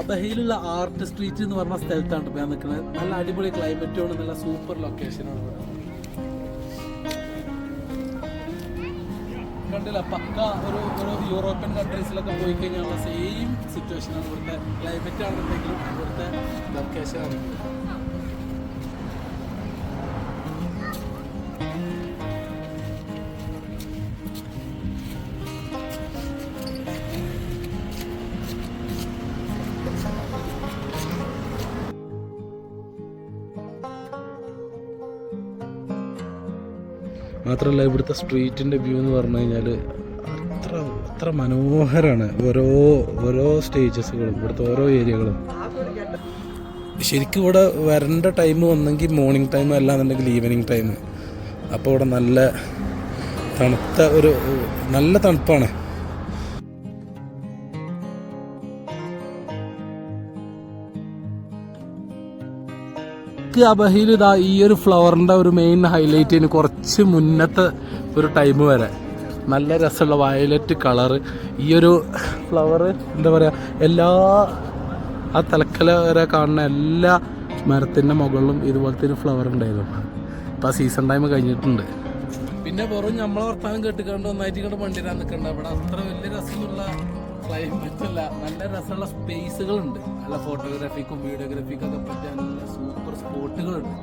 അബഹയിലുള്ള art street എന്ന് പറഞ്ഞ സ്ഥലത്താണ് ഇപ്പോൾ ഞാൻ നിൽക്കുന്നത്. നല്ല അടിപൊളി ക്ലൈമറ്റോട് നല്ല സൂപ്പർ ലൊക്കേഷനാണ് ഇവിടെ. കണ്ടില്ല, പക്ക ഒരു യൂറോപ്യൻ കൺട്രീസിലൊക്കെ പോയി കഴിഞ്ഞാൽ സെയിം സിറ്റുവേഷനാണ്. ഇവിടുത്തെ ക്ലൈമറ്റ് ആണെന്നുണ്ടെങ്കിലും ഇവിടുത്തെ ലൊക്കേഷനാണ്. മാത്രമല്ല ഇവിടുത്തെ സ്ട്രീറ്റിൻ്റെ വ്യൂ എന്ന് പറഞ്ഞു കഴിഞ്ഞാൽ അത്ര മനോഹരമാണ്. ഓരോ സ്റ്റേജസുകളും ഇവിടുത്തെ ഓരോ ഏരിയകളും. ശരിക്കും ഇവിടെ വരേണ്ട ടൈം വന്നെങ്കിൽ മോർണിംഗ് ടൈം അല്ലാന്നുണ്ടെങ്കിൽ ഈവനിങ് ടൈം. അപ്പോൾ ഇവിടെ നല്ല തണുപ്പാണ്. അബഹയിൽ ഇതാ ഈ ഒരു ഫ്ലവറിൻ്റെ ഒരു മെയിൻ ഹൈലൈറ്റ് ചെയ്യുന്ന കുറച്ച് മുന്നത്തെ ഒരു ടൈം വരെ നല്ല രസമുള്ള വയലറ്റ് കളറ്. ഈ ഒരു ഫ്ലവർ എന്താ പറയുക, ആ തലക്കല വരെ കാണുന്ന എല്ലാ മരത്തിൻ്റെ മുകളിലും ഇതുപോലത്തെ ഒരു ഫ്ലവർ ഉണ്ടായിരുന്നു. ഇപ്പോൾ ആ സീസൺ ടൈം കഴിഞ്ഞിട്ടുണ്ട്. പിന്നെ വെറും നമ്മളെ വർത്താനം കേട്ടിക്കൊണ്ട് ഒന്നായിട്ട് ഇങ്ങോട്ട് വണ്ടിരാൻ നിൽക്കണ്ട. ഇവിടെ അത്ര വലിയ രസമുള്ള ക്ലൈമറ്റ് അല്ല, നല്ല രസമുള്ള സ്പേസുകളുണ്ട്. നല്ല ഫോട്ടോഗ്രാഫിക്കും വീഡിയോഗ്രാഫിക്കൊക്കെ പറ്റിയ നല്ല സൂപ്പർ സ്പോട്ടുകളുണ്ട്.